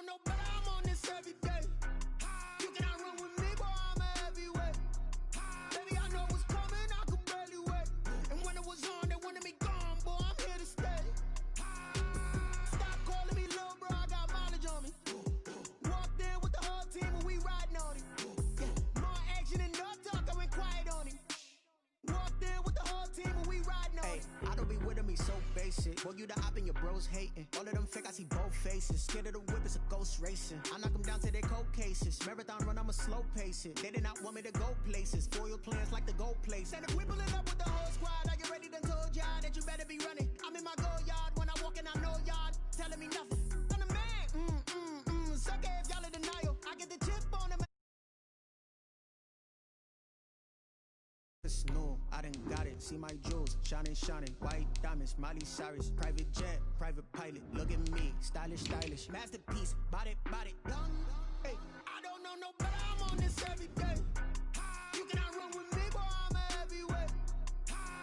know better, I'm on this every day. You cannot run with me, boy, I'm a heavyweight. Baby, I know what's coming, I could barely wait. And when it was on, they wanted me gone, boy, I'm here to stay. Stop calling me little bro, I got mileage on me. Walked in with the whole team and we riding on him. Yeah, more action and no talk, I went quiet on him. Walked in with the whole team and we riding on him. I don't be with him, he's so basic. Boy, you the op and your bros hating. All of them fake, I see both faces. Scared of the whip, it's a ghost racing. I knock them down to their cold cases. Marathon run, I'ma slow pace it. They did not want me to go places. Foil plans like the gold place. And if we pulling up with the whole squad, I get ready done told y'all that you better be running. I'm in my go yard. When I walk in, I know y'all telling me nothing. I'm the man. Suck it if y'all in denial. I get the chip on them. It's new, I done got it. See my jewels, shining, shining. White diamonds, Miley Cyrus. Private jet, private pilot. Look at me, stylish, stylish. Masterpiece, body, done. Hey, I don't know no better, I'm on this every day. You cannot run with me, boy, I'm a heavyweight.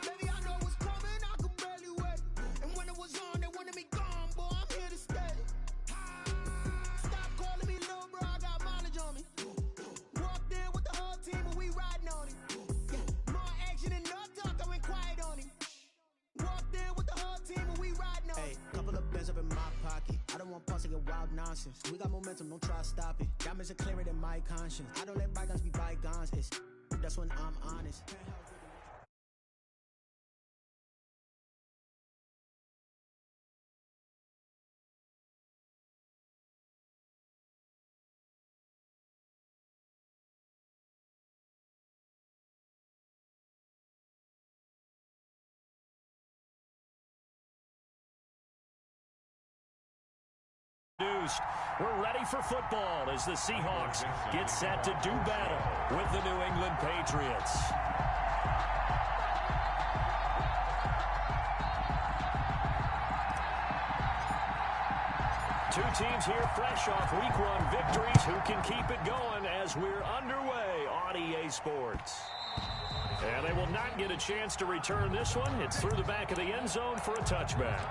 Baby, I know what's coming, I could barely wait. And when it was on, they wanted me gone, boy, I'm here to stay. Stop calling me little bro, I got mileage on me. Walked in with the whole team and we riding on him. And no talk, I went quiet on him. Walked in with the whole team and we riding on him. Hey, couple of bands up in my pocket. I don't want pulse to get wild nonsense. We got momentum, don't try to stop it. Diamonds are clearer than my conscience. I don't let bygones be bygones. That's when I'm honest. We're ready for football as the Seahawks get set to do battle with the New England Patriots. Two teams here fresh off Week 1 victories who can keep it going as we're underway on EA Sports. And they will not get a chance to return this one. It's through the back of the end zone for a touchback.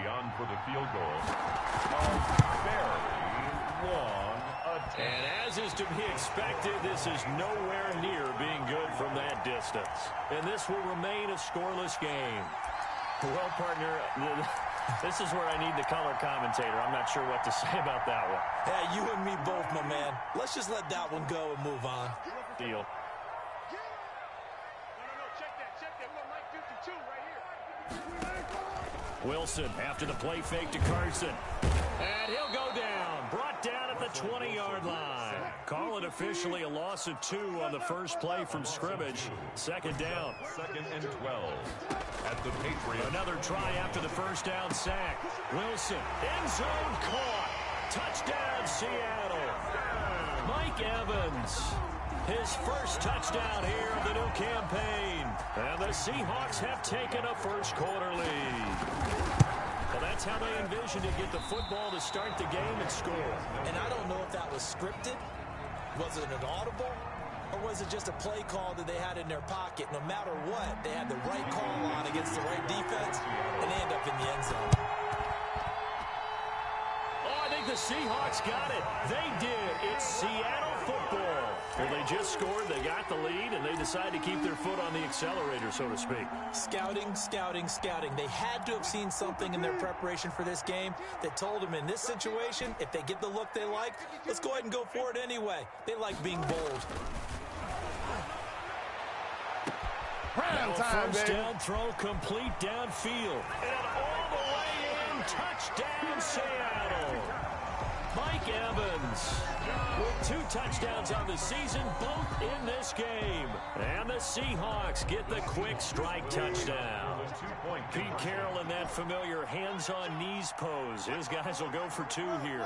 On for the field goal. A very long attempt. And as is to be expected, this is nowhere near being good from that distance. And this will remain a scoreless game. Well, partner, this is where I need the color commentator. I'm not sure what to say about that one. Yeah, you and me both, my man. Let's just let that one go and move on. Deal. Wilson after the play fake to Carson. And he'll go down. Brought down at the 20-yard line. Call it officially a loss of 2 on the first play from scrimmage. Second down. 2nd and 12 at the Patriots. Another try after the first down sack. Wilson, end zone caught. Touchdown, Seattle. Mike Evans. His first touchdown here of the new campaign. And the Seahawks have taken a first quarter lead. Well, that's how they envisioned to get the football to start the game and score. And I don't know if that was scripted. Was it an audible? Or was it just a play call that they had in their pocket? No matter what, they had the right call on against the right defense, and they end up in the end zone. Oh, I think the Seahawks got it. They did. It's Seattle football. Well, they just scored, they got the lead, and they decided to keep their foot on the accelerator, so to speak. Scouting, scouting, scouting. They had to have seen something in their preparation for this game that told them in this situation, if they get the look they like, let's go ahead and go for it anyway. They like being bold. Now first down throw complete downfield. And all the way in, touchdown Seattle. Mike Evans with 2 touchdowns on the season, both in this game. And the Seahawks get the quick strike touchdown. Pete Carroll in that familiar hands-on knees pose. His guys will go for 2 here.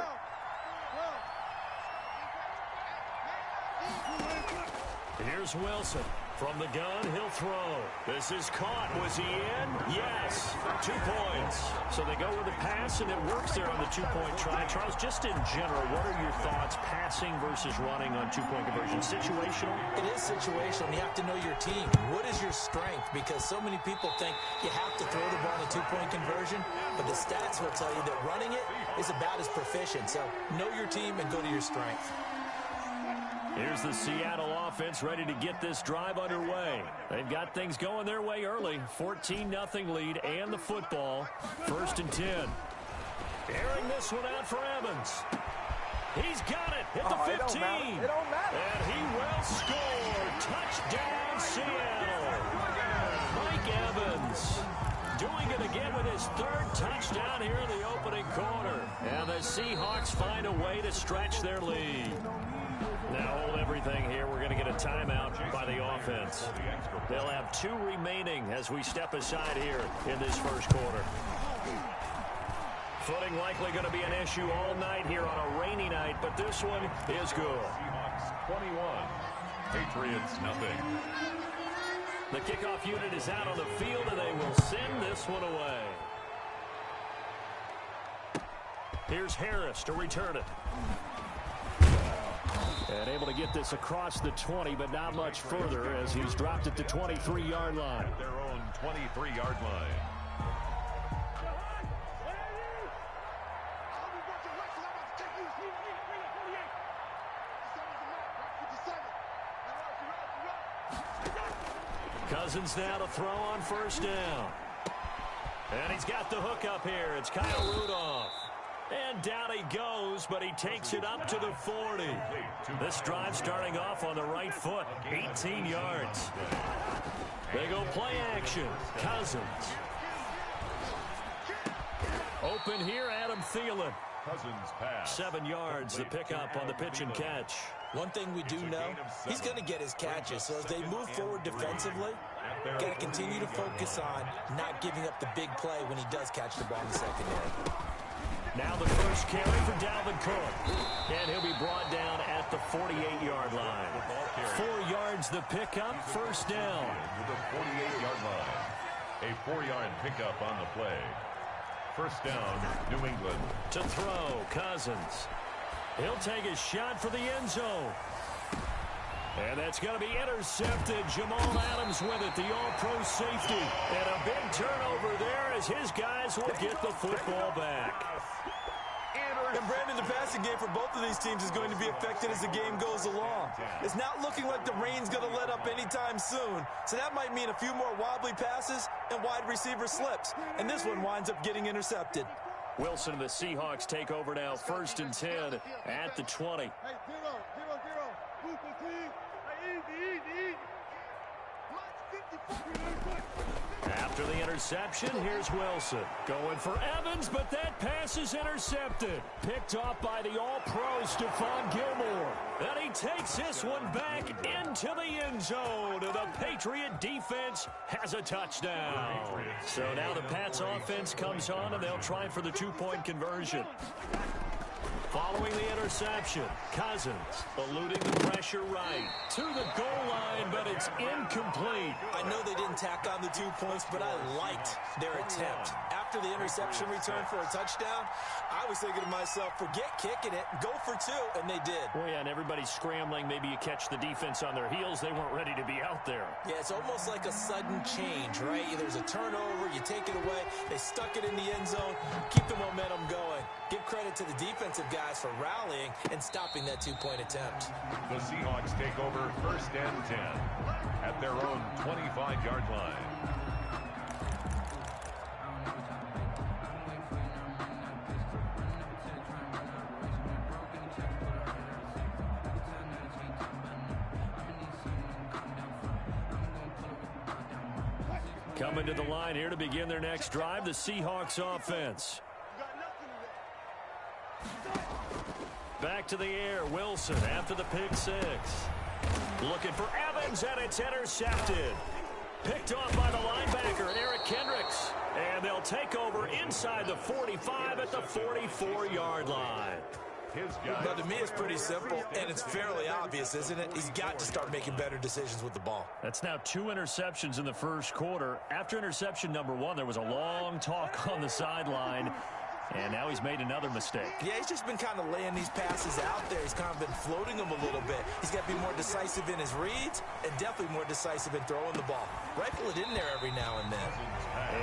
Here's Wilson. From the gun, he'll throw. This is caught. Was he in? Yes. 2 points. So they go with the pass, and it works there on the two-point try. Charles, just in general, what are your thoughts passing versus running on two-point conversion? Situational? It is situational. You have to know your team. What is your strength? Because so many people think you have to throw the ball in a two-point conversion, but the stats will tell you that running it is about as proficient. So know your team and go to your strength. Here's the Seattle offense ready to get this drive underway. They've got things going their way early. 14-0 lead and the football. 1st and 10. Airing this one out for Evans. He's got it at the 15. It don't matter. And he will score. Touchdown, Seattle. Mike Evans doing it again with his 3rd touchdown here in the opening quarter. And the Seahawks find a way to stretch their lead. Now hold everything here. We're going to get a timeout by the offense. They'll have 2 remaining as we step aside here in this first quarter. Footing likely going to be an issue all night here on a rainy night, but this one is good. Seahawks 21, Patriots nothing. The kickoff unit is out on the field, and they will send this one away. Here's Harris to return it. And able to get this across the 20, but not much further as he's dropped at the 23-yard line. At their own 23-yard line. Cousins now to throw on 1st down. And he's got the hook up here. It's Kyle Rudolph. And down he goes, but he takes it up to the 40. This drive starting off on the right foot, 18 yards. They go play action. Cousins. Open here, Adam Thielen. Cousins pass. 7 yards, the pickup on the pitch and catch. One thing we do know, he's going to get his catches. So as they move forward defensively, got to continue to focus on not giving up the big play when he does catch the ball in the secondary. Now the first carry for Dalvin Cook. And he'll be brought down at the 48-yard line. 4 yards the pickup, 1st down. To the 48-yard line. A 4-yard pickup on the play. 1st down, New England. To throw, Cousins. He'll take a shot for the end zone. And that's going to be intercepted. Jamal Adams with it, the all-pro safety. And a big turnover there as his guys will get the football back. And Brandon, the passing game for both of these teams is going to be affected as the game goes along. It's not looking like the rain's going to let up anytime soon, so that might mean a few more wobbly passes and wide receiver slips. And this one winds up getting intercepted. Wilson and the Seahawks take over now, 1st and 10 at the 20. After the interception, here's Wilson. Going for Evans, but that pass is intercepted. Picked off by the all-pro Stephon Gilmore. And he takes this one back into the end zone. And the Patriot defense has a touchdown. So now the Pats offense comes on, and they'll try for the 2-point conversion. Following the interception, Cousins eluding the pressure right to the goal line, but it's incomplete. I know they didn't tack on the 2 points, but I liked their attempt. After the interception return for a touchdown, I was thinking to myself, forget kicking it, go for 2, and they did. Well, yeah, and everybody's scrambling. Maybe you catch the defense on their heels. They weren't ready to be out there. Yeah, it's almost like a sudden change, right? There's a turnover, you take it away, they stuck it in the end zone, keep the momentum going. Give credit to the defensive guys for rallying and stopping that 2-point attempt. The Seahawks take over 1st and 10 at their own 25-yard line. Coming to the line here to begin their next drive, the Seahawks offense. Back to the air, Wilson after the pick 6. Looking for Evans, and it's intercepted. Picked off by the linebacker, Eric Kendricks. And they'll take over inside the 45 at the 44-yard line. But to me, it's pretty simple, and it's fairly obvious, isn't it? He's got to start making better decisions with the ball. That's now 2 interceptions in the first quarter. After interception number 1, there was a long talk on the sideline. And now he's made another mistake. Yeah, he's just been kind of laying these passes out there. He's kind of been floating them a little bit. He's got to be more decisive in his reads and definitely more decisive in throwing the ball. Rifle it in there every now and then.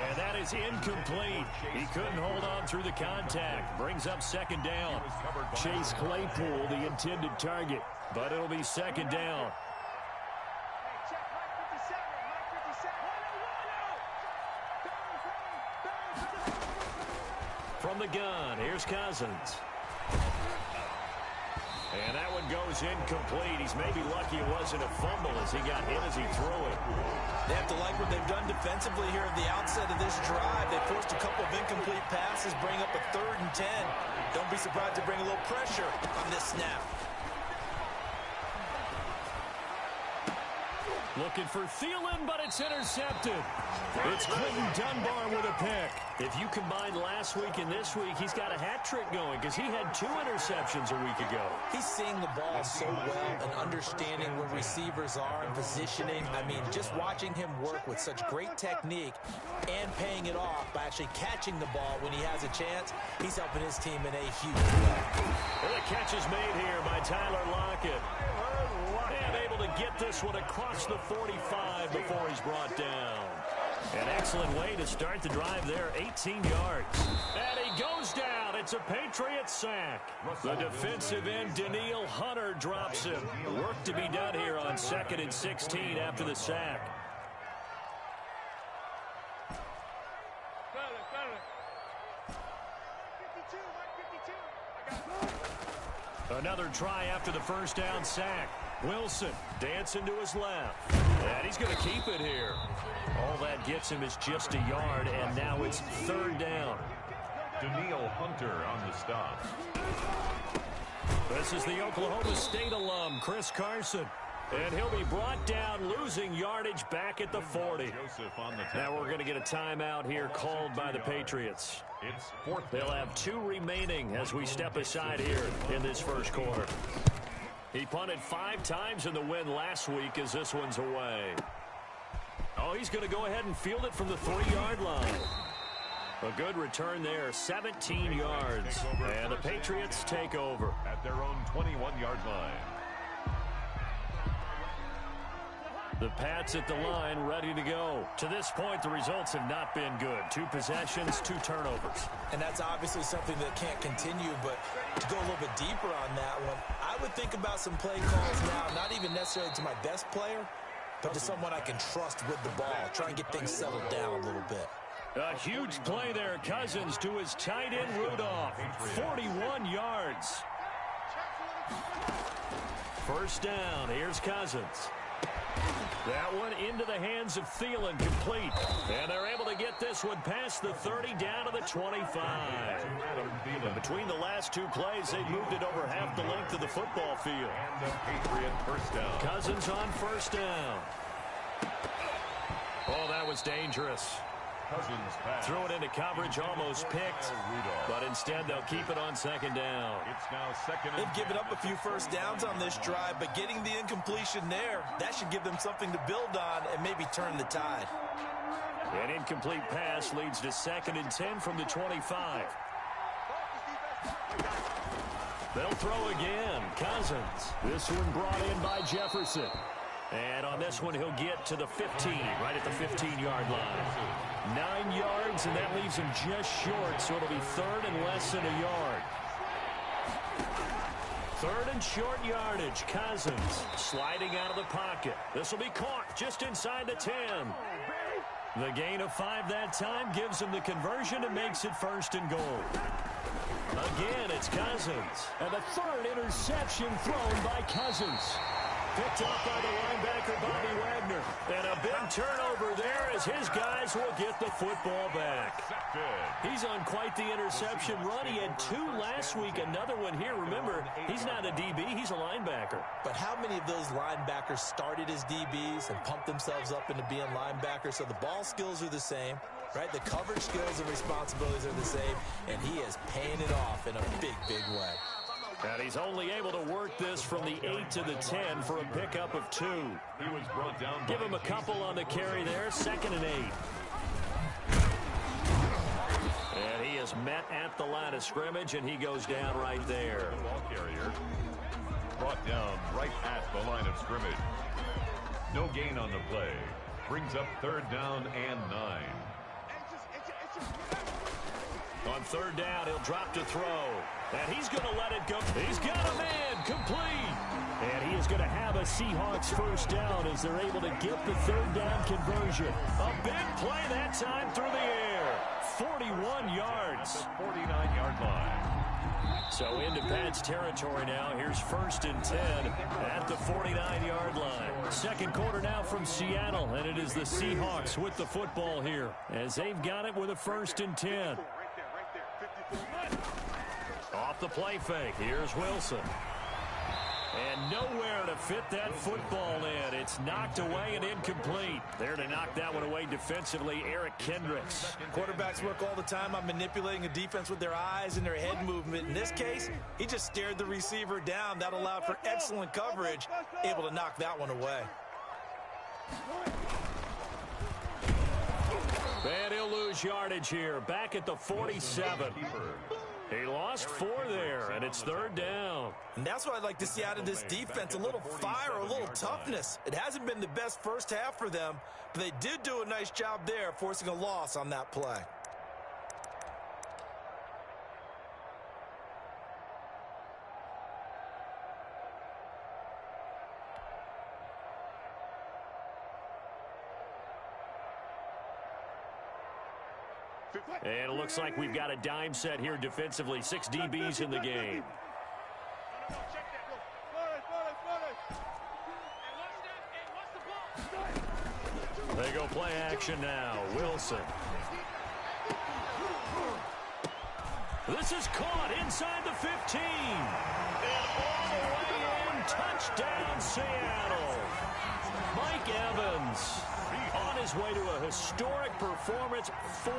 And that is incomplete. He couldn't hold on through the contact. Brings up second down. Chase Claypool, the intended target. But it'll be second down. From the gun, here's Cousins. And that one goes incomplete. He's maybe lucky it wasn't a fumble as he got hit as he threw it. They have to like what they've done defensively here at the outset of this drive. They forced a couple of incomplete passes, bring up a 3rd and 10. Don't be surprised to bring a little pressure on this snap. Looking for Thielen, but it's intercepted. It's Quentin Dunbar with a pick. If you combine last week and this week, he's got a hat trick going because he had 2 interceptions a week ago. He's seeing the ball so well and understanding where receivers are and positioning. I mean, just watching him work with such great technique and paying it off by actually catching the ball when he has a chance, he's helping his team in a huge way. Well, the catch is made here by Tyler Lockett. And able to get this one across the 45 before he's brought down. An excellent way to start the drive there, 18 yards. And he goes down. It's a Patriot sack. The defensive end, Danielle Hunter, drops him. Work to be done here on 2nd and 16 after the sack. Another try after the first down sack. Wilson dancing to his left. And he's going to keep it here. All that gets him is just a yard, and now it's 3rd down. Danielle Hunter on the stop. This is the Oklahoma State alum, Chris Carson. And he'll be brought down, losing yardage back at the 40. Now we're going to get a timeout here called by the Patriots. It's 4th. They'll have 2 remaining as we step aside here in this first quarter. He punted 5 times in the win last week as this one's away. Oh, he's going to go ahead and field it from the 3-yard line. A good return there, 17 yards. And the Patriots take over at their own 21-yard line. The Pats at the line, ready to go. To this point, the results have not been good. 2 possessions, 2 turnovers. And that's obviously something that can't continue, but to go a little bit deeper on that one, I would think about some play calls now, not even necessarily to my best player, but to someone I can trust with the ball. Try and get things settled down a little bit. A huge play there. Cousins to his tight end, Rudolph. 41 yards. First down. Here's Cousins. That one into the hands of Thielen, complete. And they're able to get this one past the 30 down to the 25. And between the last 2 plays, they've moved it over half the length of the football field. And the Patriot first down. Cousins on first down. Oh, that was dangerous. Cousins pass. Threw it into coverage, almost picked, but instead they'll keep it on 2nd down. It's now 2nd. They've given up a few first downs on this drive, but getting the incompletion there, that should give them something to build on and maybe turn the tide. An incomplete pass leads to 2nd and 10 from the 25. They'll throw again. Cousins. This one brought in by Jefferson. And on this one, he'll get to the 15, right at the 15-yard line. 9 yards, and that leaves him just short, so it'll be 3rd and less than a yard. 3rd and short yardage. Cousins sliding out of the pocket. This will be caught just inside the 10. The gain of 5 that time gives him the conversion and makes it 1st and goal. Again, it's Cousins. And the 3rd interception thrown by Cousins. Picked up by the linebacker, Bobby Wagner. And a big turnover there as his guys will get the football back. He's on quite the interception run. He had 2 last week, another one here. Remember, he's not a DB, he's a linebacker. But how many of those linebackers started as DBs and pumped themselves up into being linebackers? So the ball skills are the same, right? The coverage skills and responsibilities are the same, and he is paying it off in a big, big way. And he's only able to work this from the 8 to the 10 for a pickup of 2. He was brought down. Give him a couple on the carry there, 2nd and 8. And he is met at the line of scrimmage, and he goes down right there. The ball carrier brought down right at the line of scrimmage. No gain on the play. Brings up 3rd down and 9. On 3rd down, he'll drop to throw. And he's going to let it go. He's got a man, complete. And he is going to have a Seahawks 1st down as they're able to get the 3rd down conversion. A big play that time through the air. 41 yards. 49-yard line. So into Pat's territory now. Here's 1st and 10 at the 49-yard line. 2nd quarter now from Seattle, and it is the Seahawks with the football here as they've got it with a 1st and 10. Off the play fake. Here's Wilson. And nowhere to fit that football in. It's knocked away and incomplete. There to knock that one away defensively, Eric Kendricks. Quarterbacks work all the time on manipulating a defense with their eyes and their head movement. In this case, he just stared the receiver down. That allowed for excellent coverage, able to knock that one away. And he'll lose yardage here. Back at the 47. He lost 4 there, and it's 3rd down. And that's what I'd like to see out of this defense, a little fire, a little toughness. It hasn't been the best first half for them, but they did do a nice job there, forcing a loss on that play. And it looks like we've got a dime set here defensively. 6 DBs in the game. They go play action now. Wilson. This is caught inside the 15. And all the way in. Touchdown, Seattle. Mike Evans on his way to a historic performance. 4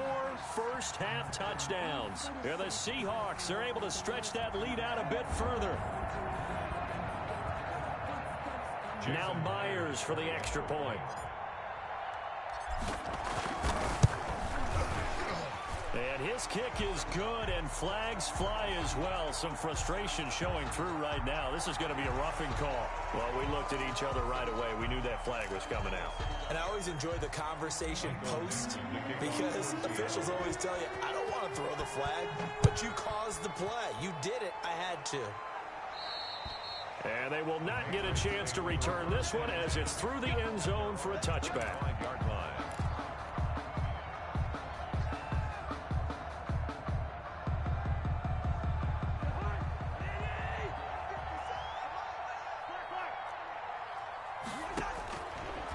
first-half touchdowns. And the Seahawks are able to stretch that lead out a bit further. Now Myers for the extra point. And his kick is good, and flags fly as well. Some frustration showing through right now. This is going to be a roughing call. Well, we looked at each other right away. We knew that flag was coming out. And I always enjoy the conversation post, because officials always tell you, I don't want to throw the flag, but you caused the play. You did it. I had to. And they will not get a chance to return this one as it's through the end zone for a touchback. 5-yard line.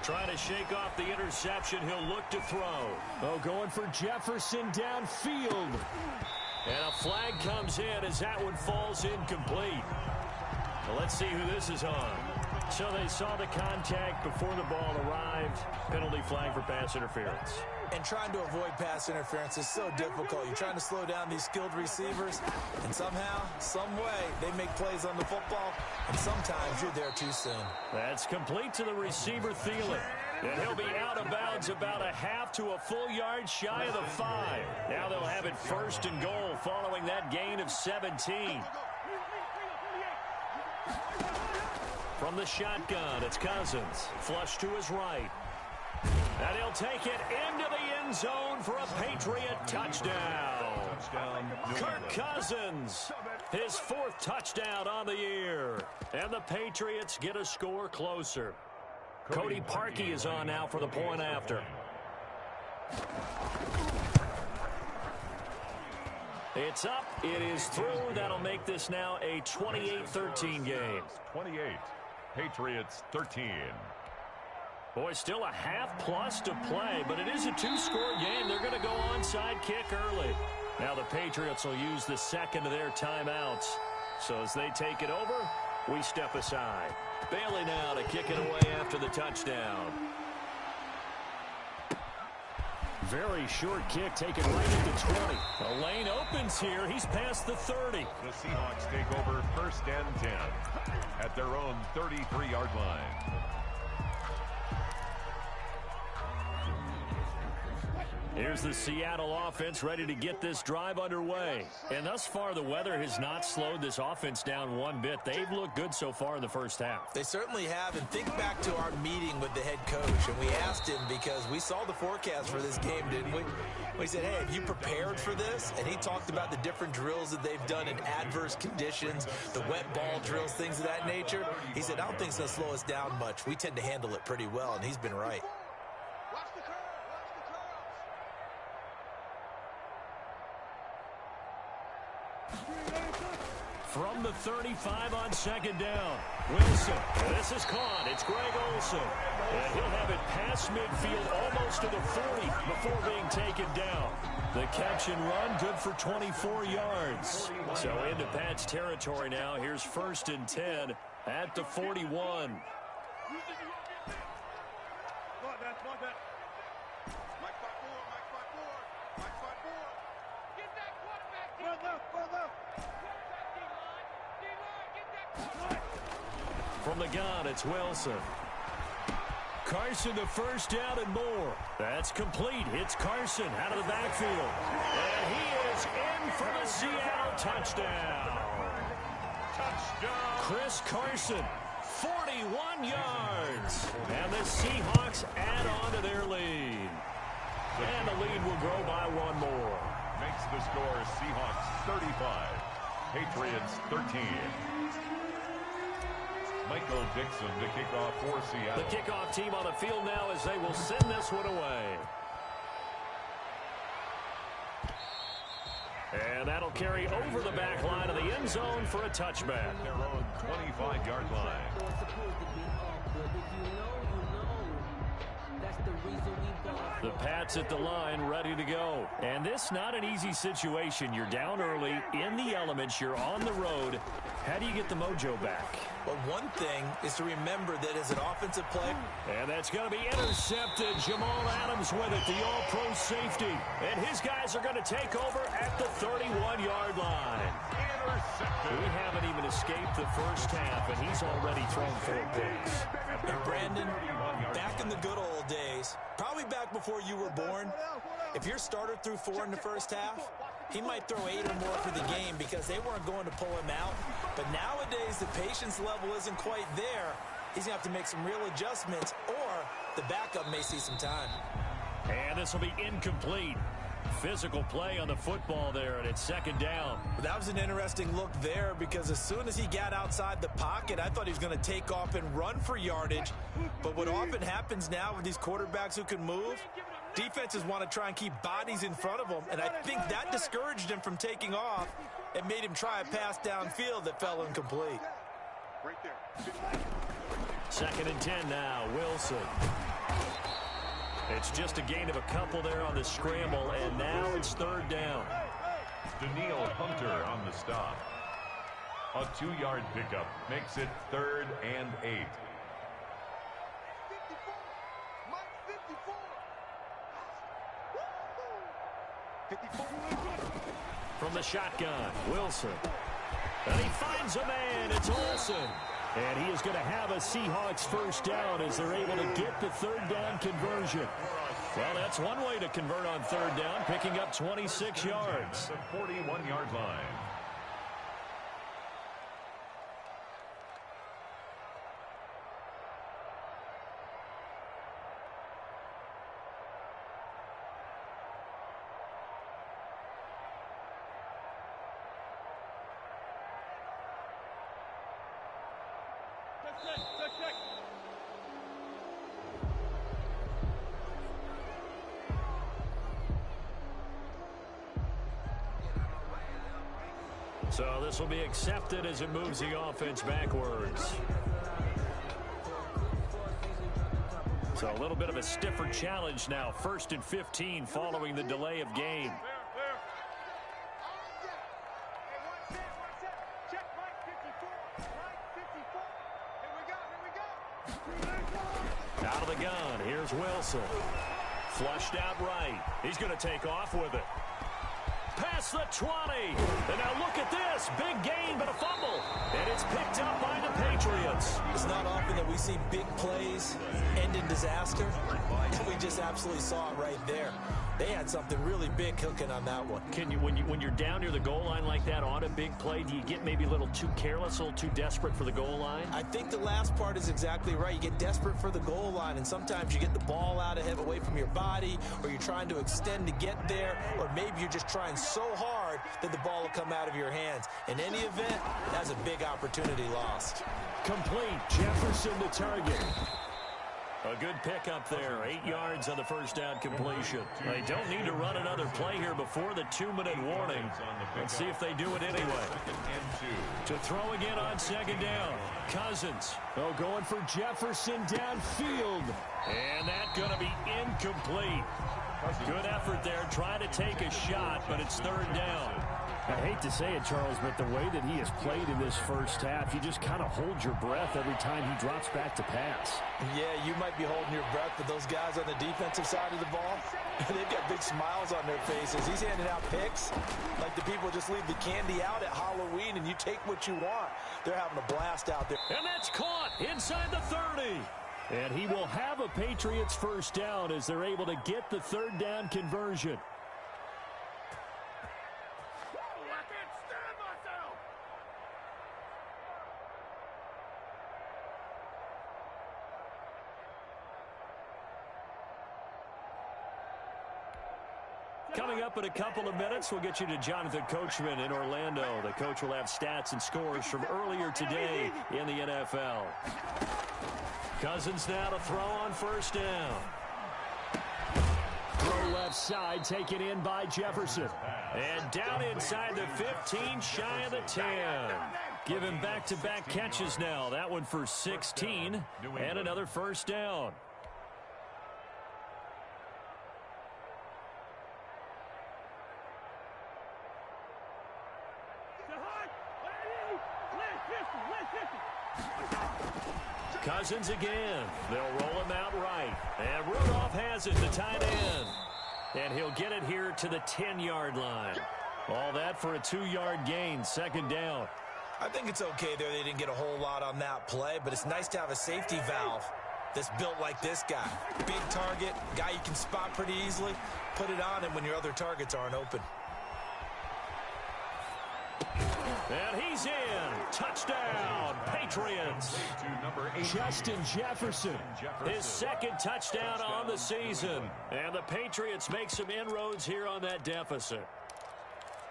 Trying to shake off the interception. He'll look to throw. Oh, going for Jefferson downfield. And a flag comes in as that one falls incomplete. Well, let's see who this is on. So they saw the contact before the ball arrived. Penalty flag for pass interference. And trying to avoid pass interference is so difficult. You're trying to slow down these skilled receivers, and somehow, some way, they make plays on the football, and sometimes you're there too soon. That's complete to the receiver, Thielen. And he'll be out of bounds about a half to a full yard shy of the 5. Now they'll have it 1st and goal following that gain of 17. From the shotgun, it's Cousins. Flush to his right. And he'll take it into the end zone for a Patriot touchdown. Kirk Cousins, his 4th touchdown on the year. And the Patriots get a score closer. Cody Parkey is on now for the point after. It's up. It is through. That'll make this now a 28-13 game. 28. Patriots 13. Boy, still a half plus to play, but it is a 2-score game. They're going to go onside kick early. Now the Patriots will use the 2nd of their timeouts. So as they take it over, we step aside. Bailey now to kick it away after the touchdown. Very short kick taken right at the 20. The lane opens here. He's past the 30. The Seahawks take over 1st and 10 at their own 33-yard line. Here's the Seattle offense ready to get this drive underway. And thus far, the weather has not slowed this offense down one bit. They've looked good so far in the first half. They certainly have. And think back to our meeting with the head coach. And we asked him because we saw the forecast for this game, didn't we? We said, hey, have you prepared for this? And he talked about the different drills that they've done in adverse conditions, the wet ball drills, things of that nature. He said, I don't think it's going to slow us down much. We tend to handle it pretty well, and he's been right. From the 35 on 2nd down. Wilson. This is caught. It's Greg Olsen. And he'll have it past midfield almost to the 40 before being taken down. The catch and run good for 24 yards. So into Pat's territory now. Here's 1st and 10 at the 41. From the gun, it's Wilson. Carson to 1st down and more. That's complete. It's Carson out of the backfield. And he is in for the Seattle touchdown. Chris Carson, 41 yards. And the Seahawks add on to their lead. And the lead will grow by one more. Makes the score Seahawks 35, Patriots 13. Michael Dixon to kick off for Seattle. The kickoff team on the field now as they will send this one away. And that'll carry over the back line of the end zone for a touchback. Their own 25-yard line. The Pats at the line ready to go. And this not an easy situation. You're down early, in the elements, you're on the road. How do you get the mojo back? Well, one thing is to remember that as an offensive player. And that's going to be intercepted. Jamal Adams with it, the all-pro safety. And his guys are going to take over at the 31-yard line. Intercepted. We haven't even escaped the first half, and he's already thrown 4 picks. And Brandon, back in the good old days, probably back before you were born, if your starter threw 4 in the first half, he might throw 8 or more for the game because they weren't going to pull him out. But nowadays, the patience level isn't quite there. He's going to have to make some real adjustments, or the backup may see some time. And this will be incomplete. Physical play on the football there, and it's 2nd down. That was an interesting look there because as soon as he got outside the pocket, I thought he was going to take off and run for yardage. But what often happens now with these quarterbacks who can move, defenses want to try and keep bodies in front of them, and I think that discouraged him from taking off and made him try a pass downfield that fell incomplete. Right there. 2nd and 10 now, Wilson. It's just a gain of a couple there on the scramble, and now it's 3rd down. Daniil Hunter on the stop. A 2-yard pickup makes it 3rd and 8. From the shotgun, Wilson. And he finds a man. It's Olsen. And he is going to have a Seahawks 1st down as they're able to get the 3rd down conversion. Well, that's one way to convert on 3rd down, picking up 26 yards. The 41-yard line. So this will be accepted as it moves the offense backwards. So a little bit of a stiffer challenge now. 1st and 15 following the delay of game. Out of the gun, here's Wilson. Flushed out right. He's going to take off with it. Past the 20. And now look at this. Big gain, but a fumble. And it's picked up by the Patriots. It's not often that we see big plays end in disaster. And we just absolutely saw it right there. They had something really big cooking on that one. Can you, when you're down near the goal line like that on a big play, do you get maybe a little too careless, a little too desperate for the goal line? I think the last part is exactly right. You get desperate for the goal line, and sometimes you get the ball out ahead away from your body, or you're trying to extend to get there, or maybe you're just trying so hard that the ball will come out of your hands. In any event, that's a big opportunity lost. Complete. Jefferson to target. A good pickup there. 8 yards on the first down completion. They don't need to run another play here before the 2-minute warning. Let's see if they do it anyway. To throw again on second down. Cousins. Oh, going for Jefferson downfield. And that's going to be incomplete. Good effort there, trying to take a shot, but it's third down. I hate to say it, Charles, but the way that he has played in this first half, you just kind of hold your breath every time he drops back to pass. Yeah, you might be holding your breath, but those guys on the defensive side of the ball, they've got big smiles on their faces. He's handing out picks like the people just leave the candy out at Halloween and you take what you want. They're having a blast out there. And that's caught inside the 30. And he will have a Patriots first down as they're able to get the third down conversion. Coming up in a couple of minutes, we'll get you to Jonathan Coachman in Orlando. The coach will have stats and scores from earlier today in the NFL. Cousins now to throw on first down. Throw left side, taken in by Jefferson. And down inside the 15, shy of the 10. Give him back-to-back catches now. That one for 16, and another first down. Cousins again. They'll roll him out right. And Rudolph has it, the tight end. And he'll get it here to the 10-yard line. All that for a 2-yard gain, second down. I think it's okay there. They didn't get a whole lot on that play, but it's nice to have a safety valve that's built like this guy. Big target, guy you can spot pretty easily. Put it on him when your other targets aren't open. And he's in. Touchdown, Patriots. Justin Jefferson, his second touchdown on the season. And the Patriots make some inroads here on that deficit.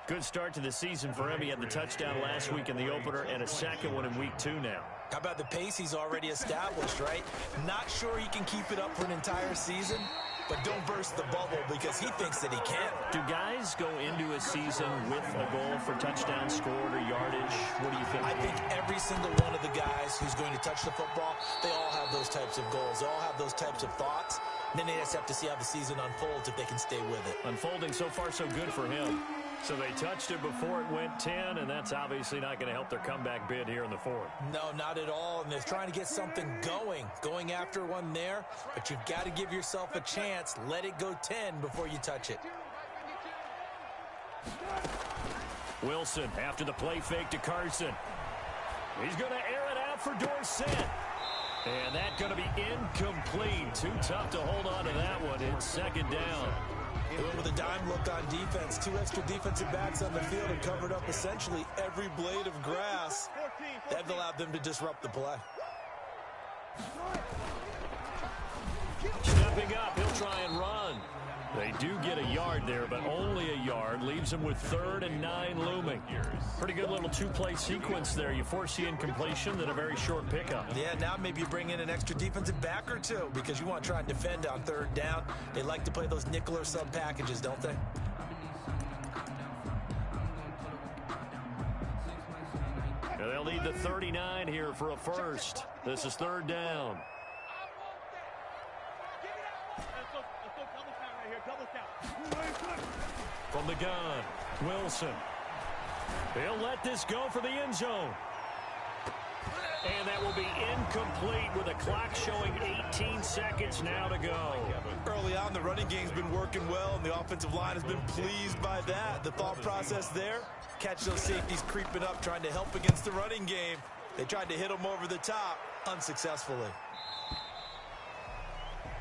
Good start to the season for him. He had the touchdown last week in the opener and a second one in week 2 now. How about the pace he's already established, right? Not sure he can keep it up for an entire season, but don't burst the bubble because he thinks that he can. Do guys go into a season with a goal for touchdown scored or yardage? What do you think? I think every single one of the guys who's going to touch the football, they all have those types of goals. They all have those types of thoughts. And then they just have to see how the season unfolds if they can stay with it. Unfolding so far so good for him. So they touched it before it went 10, and that's obviously not going to help their comeback bid here in the fourth. No, not at all, and they're trying to get something going after one there, but you've got to give yourself a chance. Let it go 10 before you touch it. Wilson after the play fake to Carson. He's going to air it out for Dorsett. And that's going to be incomplete. Too tough to hold on to that one. It's second down. They went with a dime look on defense. 2 extra defensive backs on the field and covered up essentially every blade of grass. That allowed them to disrupt the play. Stepping up, he'll try and run. They do get a yard there, but only a yard. Leaves them with 3rd and 9 looming. Pretty good little 2-play sequence there. You force the incompletion, then a very short pickup. Yeah, now maybe you bring in an extra defensive back or 2 because you want to try and defend on 3rd down. They like to play those nickel or sub packages, don't they? And they'll need the 39 here for a first. This is 3rd down. From the gun, Wilson. He'll let this go for the end zone. And that will be incomplete with a clock showing 18 seconds now to go. Early on, the running game's been working well, and the offensive line has been pleased by that. The thought process there, catch those safeties creeping up, trying to help against the running game. They tried to hit them over the top, unsuccessfully.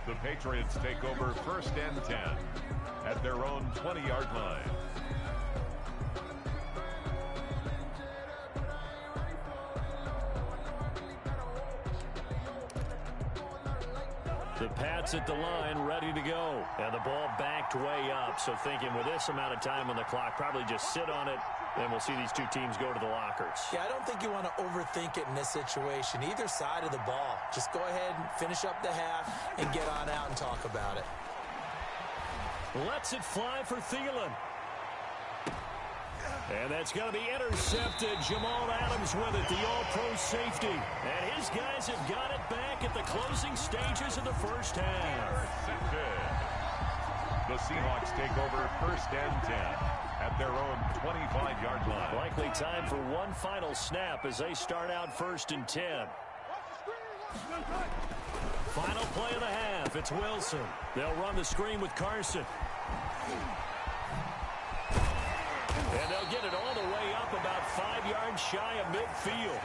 The Patriots take over 1st and 10 at their own 20-yard line. The Pats at the line, ready to go. And the ball backed way up. So thinking with this amount of time on the clock, probably just sit on it, and we'll see these two teams go to the lockers. Yeah, I don't think you want to overthink it in this situation. Either side of the ball. Just go ahead and finish up the half and get on out and talk about it. Lets it fly for Thielen. And that's going to be intercepted. Jamal Adams with it, the all-pro safety. And his guys have got it back at the closing stages of the first half. The Seahawks take over 1st and 10 at their own 25-yard line. Likely time for one final snap as they start out 1st and 10. Final play of the half. It's Wilson. They'll run the screen with Carson. And they'll get it all the way up about 5 yards shy of midfield.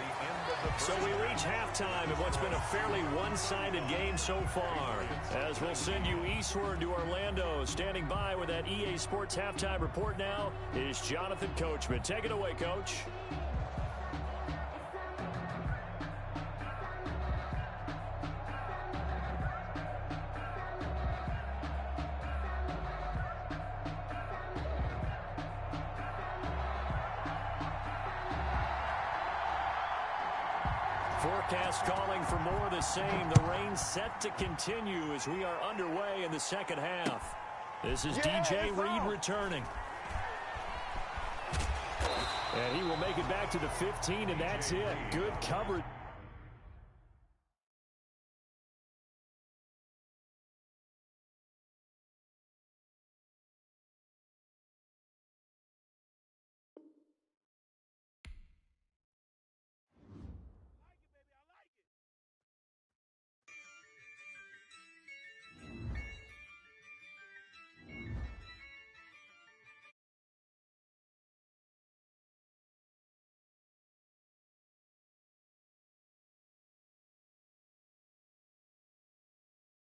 So we reach halftime in what's been a fairly one-sided game so far. As we'll send you eastward to Orlando. Standing by with that EA Sports halftime report now is Jonathan Coachman. Take it away, Coach. Forecast calling for more of the same. The rain set to continue as we are underway in the second half. This is DJ Reed returning. And he will make it back to the 15, and that's it. Good coverage.